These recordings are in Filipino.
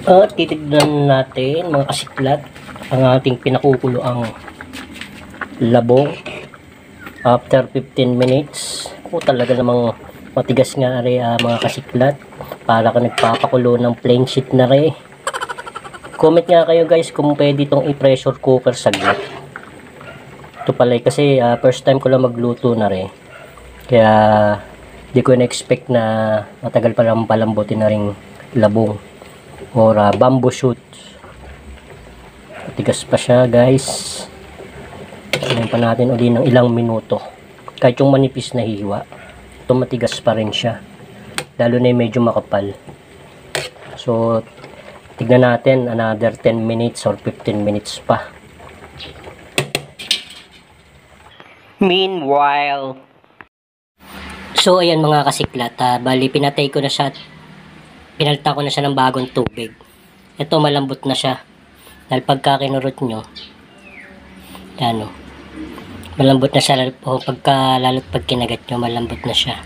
At titignan natin mga kasiklat ang ating pinakukulo ang labong after 15 minutes. Talaga namang matigas nga rin mga kasiklat, para ka nagpapakulo ng plain sheet na rin. Comment nga kayo guys kung pwede itong i-pressure cooker saglit. Ito pala kasi first time ko lang magluto na rin, kaya di ko na-expect na matagal palang palambutin na ring labong or bamboo shoot. Matigas pa siya guys. Tingnan pa natin uli ng ilang minuto. Kahit yung manipis na hiwa, ito matigas pa rin siya, lalo na yung medyo makapal. So tignan natin another 10 minutes or 15 minutes pa. Meanwhile, so ayan mga kasiklat, bali pinatay ko na siya at pinalitan ko na siya ng bagong tubig. Ito malambot na siya, dahil pagka kinurot nyo, ano, malambot na siya, lalo't pag kinagat nyo, malambot na siya.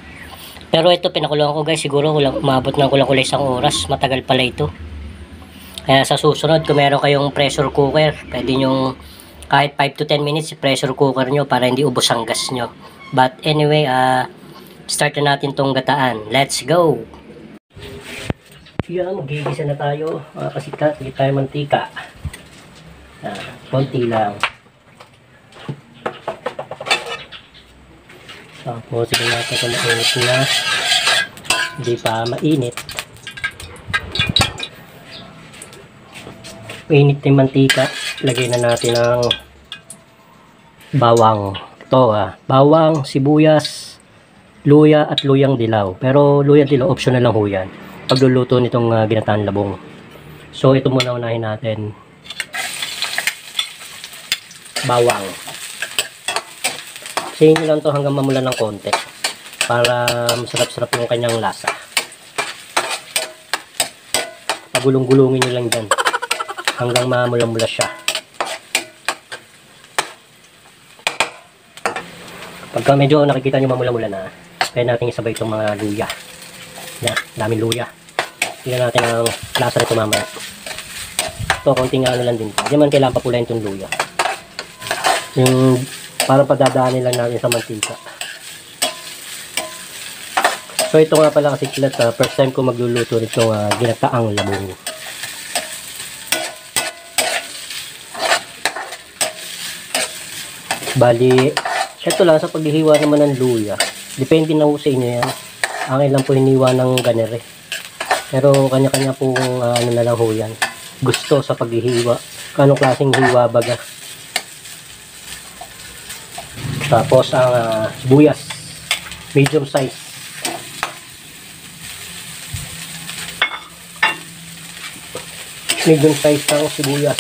Pero ito pinakuloan ko guys, siguro umabot ng kulang-kulay 1 oras, matagal pala ito. Kaya sa susunod, kung meron kayong pressure cooker, pwede nyo kahit 5 to 10 minutes pressure cooker nyo para hindi ubos ang gas nyo. But anyway, start na natin tong gataan. Let's go! Yan, magigisa na tayo mga kasiklat. Hindi tayo mantika. Konti lang. Tapos sige natin kung mainit na. Hindi pa mainit. Mainit yung mantika. Lagay na natin ang bawang. Ito bawang, sibuyas, luya at luyang dilaw. Pero luyang dilaw optional lang ho yan pagluluto nitong ginataan labong. So ito muna unahin natin. Bawang. Sayin nyo lang to hanggang mamula ng konti para masarap-sarap yung kanyang lasa. Pagulong-gulungin nyo lang dyan hanggang mamula-mula siya. Pagka medyo nakikita nyo mamula-mula na, kaya natin isabay itong mga luya. Yan, daming luya. Tingnan natin ang lasa nito mamaya. Ito, konting ano lang din. Hindi man kailangan papulayin itong luya. Yung parang padadaanin lang natin sa mantika. So ito nga pala kasi first time ko magluluto nitong ginataang labong. Bali, ito lang sa paghihiwa naman ng luya. Depende na po sa inyo yan. Akin lang po hiniwa ng ganere. Pero kanya-kanya pong ano na lang ho yan. Gusto sa paghihiwa. Anong klaseng hiwa baga. Tapos ang sibuyas. Medium size. Medium size ng sibuyas.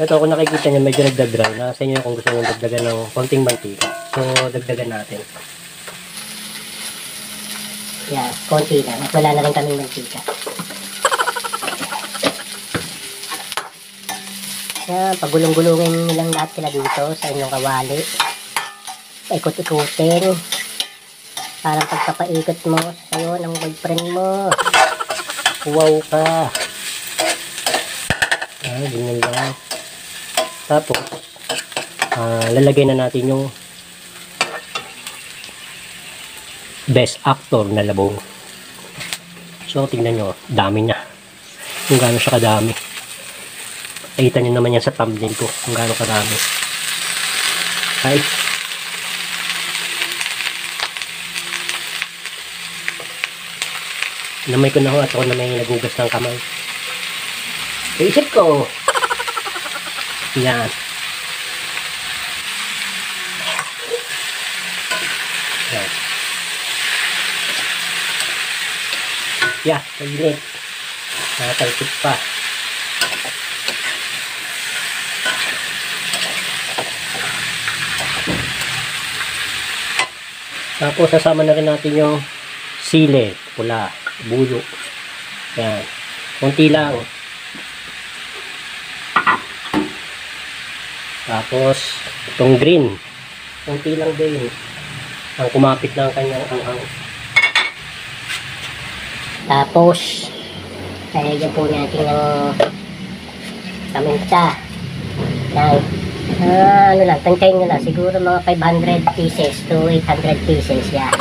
Ito kung nakikita nyo medyo nagdagray. Nasa inyo kung gusto nyo dagdagan ng konting mantika. So dagdagan natin. Yan, konti lang. At wala na rin kaming mantika. Yan, pagulong-gulungin nilang lahat sila dito sa inyong kawali. Paikot-ikutin. Parang pagpapaikot mo sa'yo ng boyfriend mo. Wow ka. Ganyan lang. Tapos, lalagay na natin yung best actor na labong. So tingnan nyo, dami niya. Kung gaano siya kadami. Nakita nyo naman yan sa thumbnail ko kung gaano kadami. Ay, namay ko na ho at ako na may nagugas ng kamay. Isip ko. Yan. Yan. Yeah, mainit. Nakatalpit pa. Tapos sasama na rin natin yung sili, pula, bulo. Yan. Konti lang. Tapos itong green. Konti lang din. Ang kumapit na ang kanyang anghang. Tapos, lalagyan po natin ng paminta. Yan. Ano lang, tantayin nyo lang. Siguro mga 500 pieces to 800 pieces. Yan.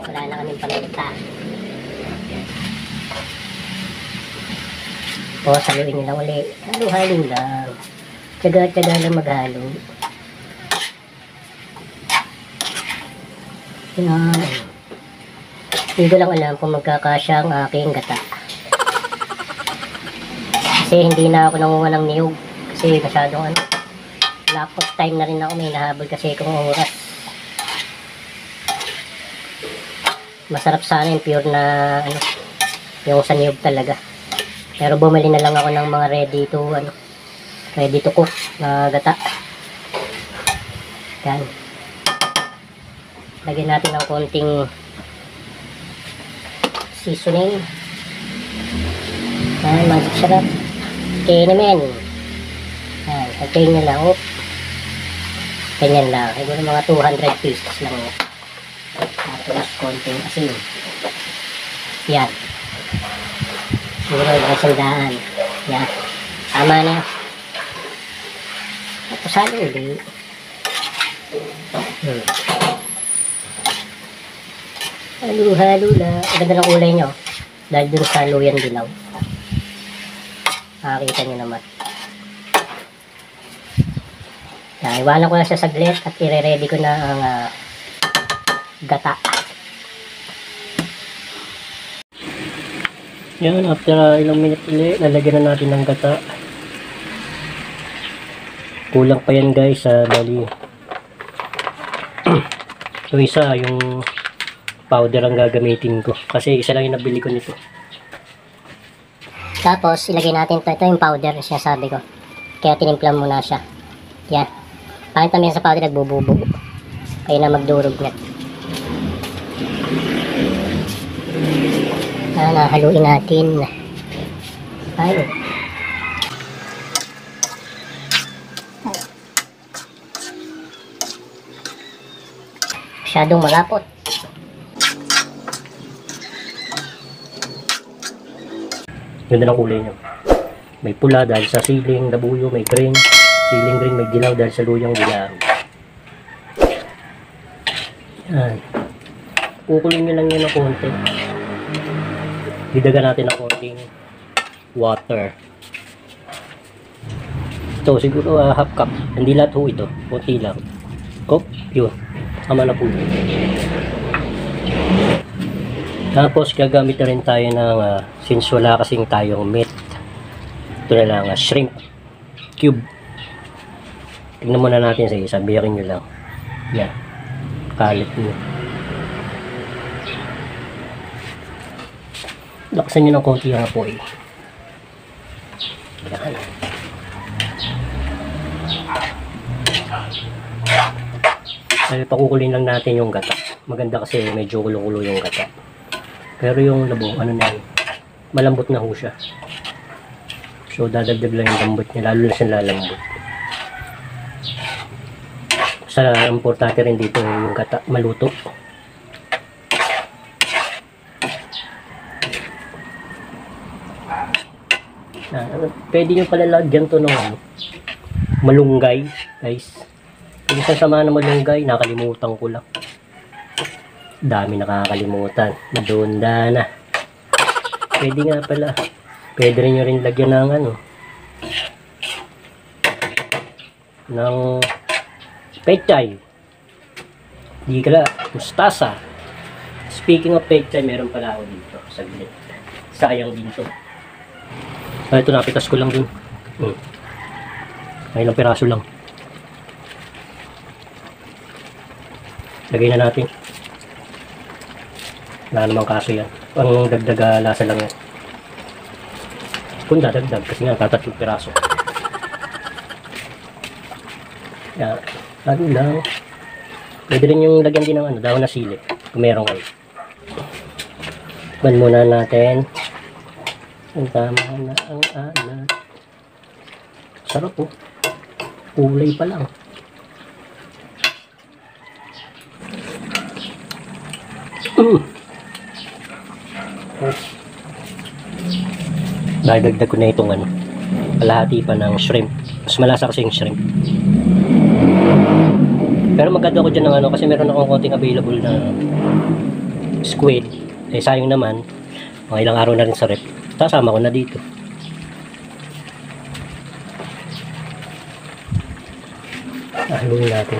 Wala na kaming paminta. O, saluin nyo lang ulit. Halo-halo lang. Tsaga-tsaga lang maghalo. Yan. Hindi ko lang alam kung magkakasya ang aking gata. Kasi hindi na ako nangunga ng niyog. Kasi masyadong lapot time na rin ako. May nahabol kasi kung oras. Masarap sana yung pure na yung sa niyog talaga. Pero bumili na lang ako ng mga ready to cook na gata. Yan. Lagyan natin ng konting seasoning. Yan, magic sarap. Okay naman. Yan, pagkain nyo lang. Ganyan lang. Siguro mga 200 pieces lang. Tapos konting asin. Yan. Siguro yung sandaan. Yan. Tama na. Tapos halo ulit. Halo-halo lang. Ang ganda ng kulay nyo. Dahil dun sa luyan dilaw. Nakakita nyo naman. Iwanan ko lang siya saglit at i-ready ko na ang gata. Yan, after ilang minute ulit, lalagyan na natin ng gata. Kulang pa yan guys, bali. So isa, yung powder ang gagamitin ko. Kasi isa lang yung nabili ko nito. Tapos, ilagay natin ito. Ito yung powder na sinasabi ko. Kaya tinimpla muna siya. Yan. Pangit naman sa powder, nagbububo. Kaya na magdurog na. Haluin natin. Ay. Masyadong malapot. Ganda ng kulay niya. May pula dahil sa siling, labuyo, may green. Siling green, may dilaw dahil sa luyang dilaw. Yan. Kukulin nyo lang yun ng konti. Didagan natin ng konting water. Ito, siguro half cup. Hindi lahat ho ito. Konti lang. Oh, yun. Tama na po. Tapos, gagamit na rin tayo ng since wala kasing tayong meat. Ito na lang, shrimp cube. Tignan muna natin sa isa. Biyakin nyo lang. Yan. Kalit nyo. Laksan nyo ng konti ang apoy. Yan. Ay, pakukulin lang natin yung gata. Maganda kasi medyo kulo-kulo yung gata. Pero yung labong, ano na yun, malambot na ho siya. So, dadagdag lang yung lambot niya, lalo na siya lalambot. Sa importante rin dito yung gata, maluto. Pwede nyo pala lagyan to ng malunggay, guys. Kung sasama na malunggay, nakalimutan ko lang. Dami nakakalimutan. Nadunda na. Pwede nga pala. Pwede rin nyo rin lagyan ng ng pechay. Di kala, mustasa. Speaking of pechay, meron pala ako dito. Saglit. Sayang din to. Ito, napitas ko lang din. Ay, ilang piraso lang. Lagay na natin. Wala namang kaso yan. Ang dagdag lasa lang yan. Kung dadagdag, kasi nga tatatlong piraso. Yan. Lalo lang. Pwede rin yung lagyan din ng dahon na sili. Kung meron kayo. Ban muna natin. Ang tama na ang alat. Sarap po. Kulay pa lang. Dagdag ko na itong ano, kalahati pa ng shrimp. Mas malasa kasi yung shrimp. Pero maganda ko dyan ng ano, kasi meron akong konting available na squid. Eh sayang naman, mga ilang araw na rin sa rep. Sasama ko na dito. Haluin natin.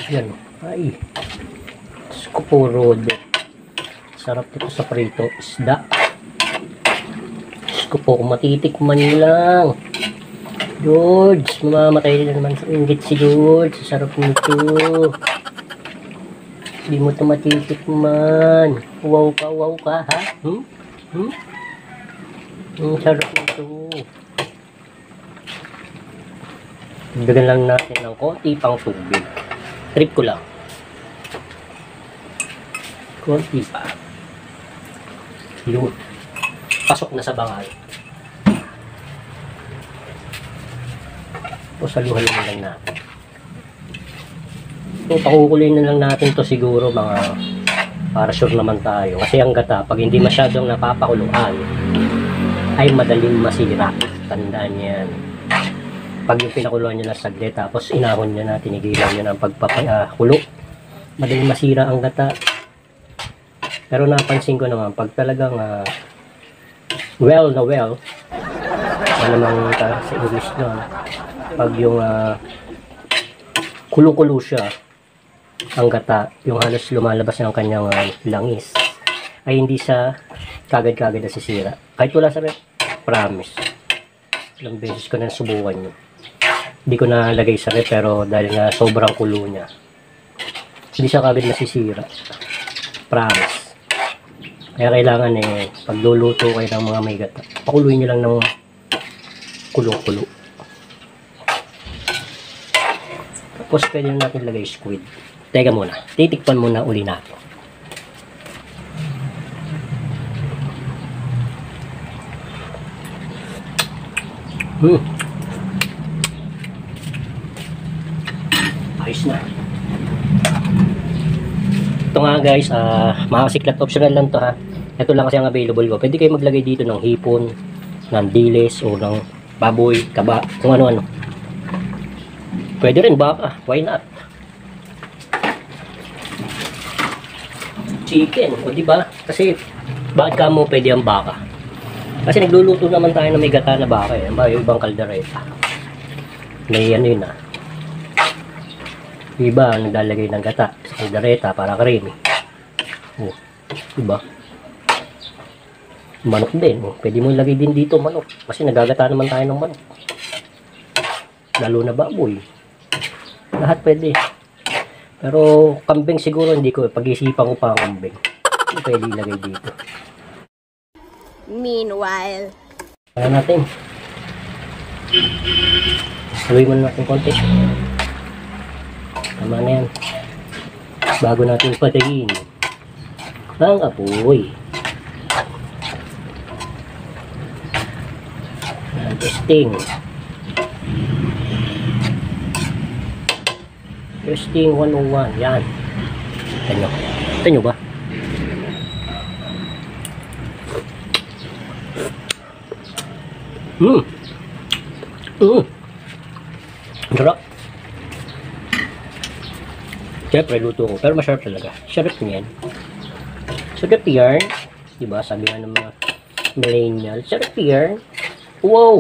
Yan. Ay. Skupuro. Sarap dito sa prito isda. Diyos ko po, kung matitikman nyo lang. George, mamamatay na naman sa inggit si George. Sarap nito. Hindi mo ito matitikman. Wow ka, ha? Sarap nito. Dagdagan lang natin ng konti pang tubig. Trip ko lang. Konti pa. Yun. Pasok na sa bangal. O saluhan lang natin. So, pakukuloyin na lang natin to siguro mga para sure naman tayo. Kasi ang gata, pag hindi masyadong napapakuluan, ay madaling masira. Tandaan yan. Pag yung pinakuluan nyo na saglit, tapos inahon nyo na, tinigilan nyo ng pagpapakulo, madaling masira ang gata. Pero napansin ko naman, pag talagang well, ano namang sa English nun, pag yung kulo-kulo siya, ang gata, yung halos lumalabas ng kanyang langis, ay hindi siya kagad-kagad nasisira. Kahit wala sa rep, promise. Ilang beses ko na subukan yun. Hindi ko na lagay sa rep, pero dahil nga sobrang kulo niya, hindi siya kagad nasisira. Promise. Kaya kailangan pagluluto kayo ng mga may gata, pakuluin nyo lang ng kulo-kulo. Tapos pwede na natin lagay squid. Teka muna, titikpan muna uli natin. Ayos na. Ito nga guys, mga siklat, optional lang to ha. Ito lang kasi ang available ko. Pwede kayo maglagay dito ng hipon, ng dilis, o ng baboy, kaba, kung ano-ano. Pwede rin baka, why not? Chicken, o diba? Kasi, bakit ka mo pwede ang baka? Kasi nagluluto naman tayo ng may gata na baka eh. Yung ibang kaldereta. May ano yun Iba, naglalagay ng gata sa kaldereta para creamy. Oh, diba? Manok din. Oh, pwede mo ilagay din dito manok. Kasi nagagata naman tayo ng manok. Lalo na baboy. Lahat pwede. Pero kambing siguro hindi ko. Pag-isipan ko pa ang kambing. Hindi pwede ilagay dito. Meanwhile, kaya natin. Sabihin mo na natin konti. Tama na yan. Bago natin patayin ang apoy. Testing. Testing 101. Yan. Ito nyo ba? Sarap. Siyempre, luto ko. Pero masarap talaga. Sarap niyan. Sarap yan. Diba? Sabi nga ng mga millennial. Sarap yan. Wow!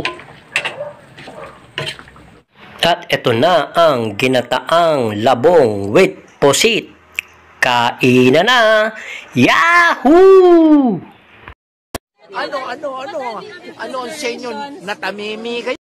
At ito na ang ginataang labong with pusit. Kainan na! Yahoo! Ano ang sa inyo natamimi kayo?